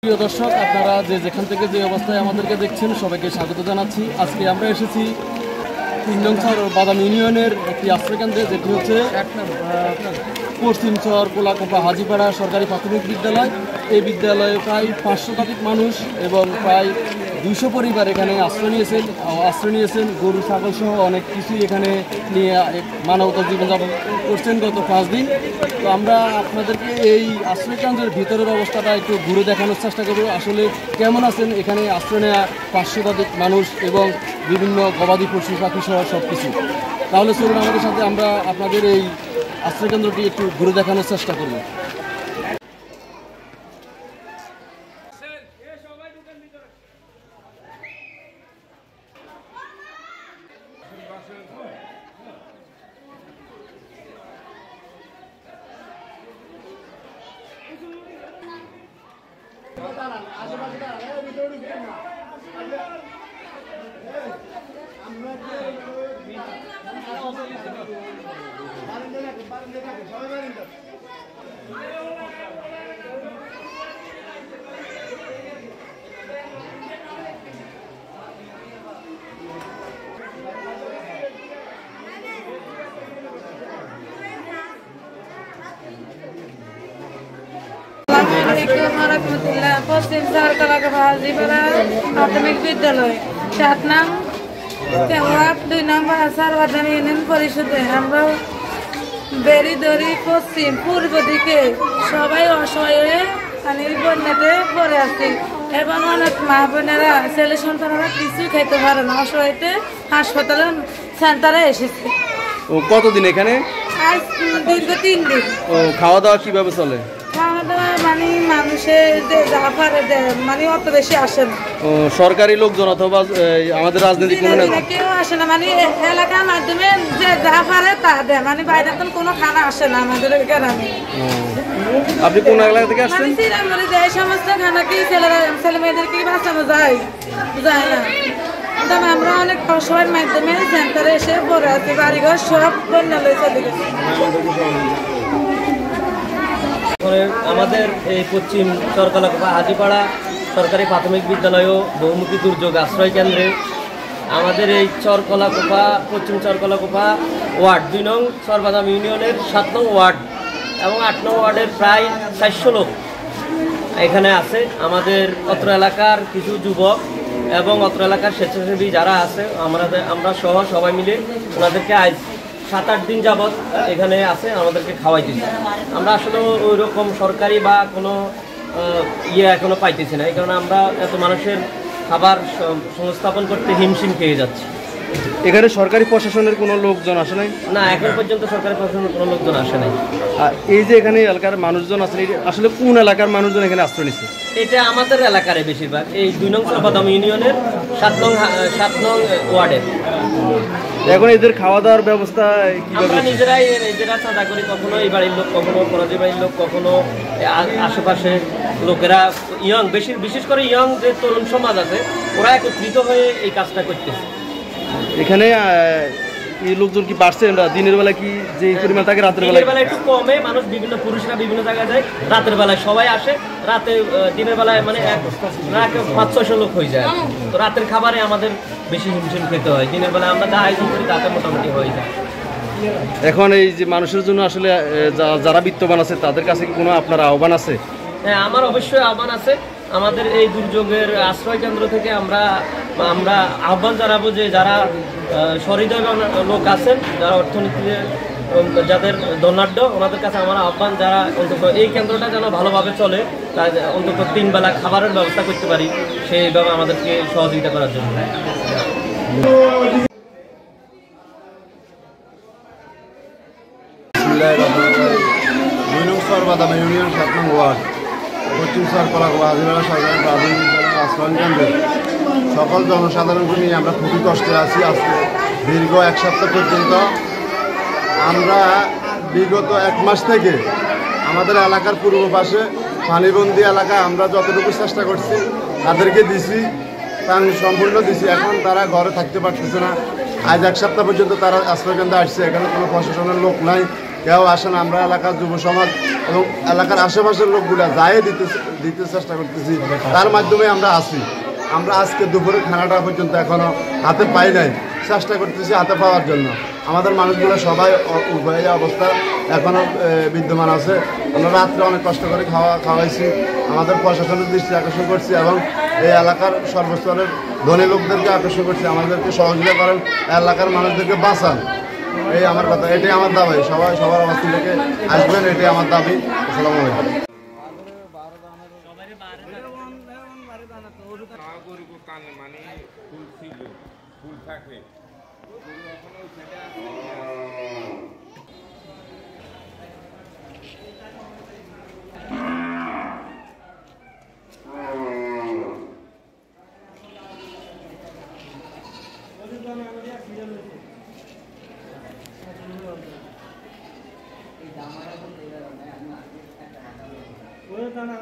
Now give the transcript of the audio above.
প্রিয় দর্শক, আপনারা যেখান থেকে যে অবস্থায় আমাদেরকে দেখছেন সবাইকে স্বাগত জানাচ্ছি। আজকে আমরা এসেছি 3 নং বাদাম ইউনিয়নের একটি আশ্রয়কেন্দ্রে, যেটি হচ্ছে পশ্চিম চর কোলাকোপা হাজিপাড়া সরকারি প্রাথমিক বিদ্যালয়। এই বিদ্যালয়ে প্রায় 500 শতাধিক মানুষ এবং প্রায় 200 পরিবার এখানে আশ্রয় নিয়েছেন। গরু ছাগল সহ অনেক কিছুই এখানে নিয়ে মানবতার জীবনযাপন করছেন গত 5 দিন। তো আমরা আপনাদেরকে এই আশ্রয়কেন্দ্রের ভিতরের অবস্থাটা একটু ঘুরে দেখানোর চেষ্টা করব। আসলে কেমন আছেন এখানে আশ্রয় নেওয়া 500 শতাধিক মানুষ এবং বিভিন্ন গবাদি পশু পাখি সহ সব কিছু। তাহলে চলুন আমাদের সাথে আমরা আপনাদের এই আশ্রয়কেন্দ্রটি একটু ঘুরে দেখানোর চেষ্টা করব। পশ্চিম কোলাকোপা হাজিপাড়া প্রাথমিক বিদ্যালয় 7 নং ওয়ার্ড 2 নম্বর আসার বাদাম ইউনিয়ন পরিষদে আমরা বেরিদরি পশ্চিম পূর্ব দিকে সবাই অসহায় পানির বন্যাতে পড়ে আছি এবং অনেক মা বোনেরা ছেলে সন্তানেরা কিছু খেতে পারে না, অসহায়তে হাসপাতালে সেন্টারে এসেছে। কতদিন এখানে? আজ দীর্ঘ 3 দিন। খাওয়া দাওয়া কিভাবে চলে? খাওয়া দাওয়া মানে মানুষের যে যা পারে মানে অত বেশি আসে না। সরকারি লোকজন অথবা আমাদের রাজনৈতিক কেউ আসে না, মানে এলাকার মাধ্যমে যে যা পারে তা দেয়, মানে বাইরে তো কোনো খানা আসে না আমাদের গ্রামে। আপনি কোন এলাকা থেকে আসছেন? শ্রীরামপুরে যে সমস্ত খানা কি ছেলে মেয়েদেরকে বাঁচানো যায় না। আমরা অনেক অসহায়ের মাধ্যমে সেন্টারে এসে পড়ে আছি, বাড়িঘর সব বন্যা লয়ে চলে গেছে। আমাদের এই পশ্চিম চর কোলাকোপা হাজিপাড়া সরকারি প্রাথমিক বিদ্যালয় ও বহুমুখী দুর্যোগ আশ্রয় কেন্দ্রে আমাদের এই চর কোলাকোপা পশ্চিম চর কোলাকোপা ওয়ার্ড 2 নং বাদাম ইউনিয়নের 7 নং ওয়ার্ড এবং 8 নং ওয়ার্ডের প্রায় 400 লোক এখানে আছে। আমাদের অত্র এলাকার কিছু যুবক এবং অত্র এলাকার স্বেচ্ছাসেবী যারা আছে আমরা সহ সবাই মিলে ওনাদেরকে আজ 7-8 দিন যাবৎ এখানে আছে, আমাদেরকে খাওয়াই দিচ্ছে। আমরা আসলে ওই রকম সরকারি বা কোনো এখনো পাইতেছি না, এই কারণে আমরা এত মানুষের খাবার সংস্থাপন করতে হিমশিম খেয়ে যাচ্ছি। এখানে সরকারি প্রশাসনের কোনো লোকজন আসে নাই? না, এখন পর্যন্ত সরকারি প্রশাসনের কোনো লোকজন আসে নাই। আর এই যে এখানে এলাকার মানুষজন আছে, আসলে কোন এলাকার মানুষজন এখানে আশ্রয় নিচ্ছে? এটা আমাদের এলাকারে বেশিরভাগ এই 2 নং বাদাম ইউনিয়নের 7 নং ওয়ার্ডের। এখন এদের খাওয়া দাওয়ার ব্যবস্থা আমরা নিজেরা চাঁদা করি, কখনো এই বাড়ির লোক, কখনো পরাজি বাড়ির লোক, কখনো আশেপাশে লোকেরা বিশেষ করে ইয়ং যে তরুণ সমাজ আছে ওরা একত্রিত হয়ে এই কাজটা করতেছে। এখানে এই লোকজন কি বাড়ছে? দিনের বেলা কি যে পরিমাণ থাকে, রাতের বেলা একটু কমে। মানুষ পুরুষরা বিভিন্ন জায়গায় যায়, রাতের বেলায় সবাই আসে। রাতে দিনের বেলায় মানে 500-600 লোক হয়ে যায়। তো রাতের খাবারে আমাদের বেশি হিমশিম খেতে হয়, দিনের বেলায় আমরা যা আয়োজন করি তাতে মোটামুটি হয়ে যায়। এখন এই যে মানুষের জন্য আসলে যারা বিত্তবান আছে তাদের কাছে কি কোনো আপনার আহ্বান আছে? হ্যাঁ, আমার অবশ্যই আহ্বান আছে। আমাদের এই দুর্যোগের আশ্রয় কেন্দ্র থেকে আমরা আহ্বান জানাবো যে যারা সহৃদয় লোক আছেন, যারা অর্থনীতিতে যাদের ধনাঢ্য, ওনাদের কাছে আমার আহ্বান যারা অন্তত এই কেন্দ্রটা যেন ভালোভাবে চলে, তা অন্তত 3 বেলা খাবারের ব্যবস্থা করতে পারি, সেইভাবে আমাদেরকে সহযোগিতা করার জন্য। 2 নং বাদাম ইউনিয়ন 7 নং ওয়ার্ড পশ্চিম চর কোলাকোপা হাজিপাড়া সরকারি প্রাথমিক বিদ্যালয় আশ্রয় কেন্দ্রে সকল জনসাধারণকে নিয়ে আমরা খুবই কষ্টে আছি। আজকে দীর্ঘ 1 সপ্তাহ পর্যন্ত আমরা বিগত 1 মাস থেকে আমাদের এলাকার পূর্ব পাশে পানিবন্দী এলাকা আমরা যতটুকু চেষ্টা করছি তাদেরকে দিছি, ত্রাণ সম্পূর্ণ দিছি। এখন তারা ঘরে থাকতে পারতেছে না। আজ 1 সপ্তাহ পর্যন্ত তারা আশ্রয়কেন্দ্রে আসছে, এখানে কোনো প্রশাসনের লোক নাই, কেউ আসে না। আমরা এলাকার যুব সমাজ এবং এলাকার আশেপাশের লোকগুলা যাই দিতে চেষ্টা করতেছি, তার মাধ্যমে আমরা আসি। আমরা আজকে দুপুরে খানাটা পর্যন্ত এখনও হাতে পাই নাই, চেষ্টা করতেছি হাতে পাওয়ার জন্য। আমাদের মানুষগুলো সবাই উভয় অবস্থা এখনও বিদ্যমান আছে। আমরা রাত্রে অনেক কষ্ট করে খাওয়াইছি, আমাদের প্রশাসনের দৃষ্টি আকর্ষণ করছি এবং এই এলাকার সর্বস্তরের ধনী লোকদেরকে আকর্ষণ করছি, আমাদেরকে সহযোগিতা করেন, এলাকার মানুষদেরকে বাঁচান। এই আমার কথা, এটাই আমার দাবি। সবাই সবার অবস্থান থেকে আসবেন, এটাই আমার দাবি। আসসালামু আলাইকুম। মানে ফুল ছিল, ফুল থাকে ওই দানা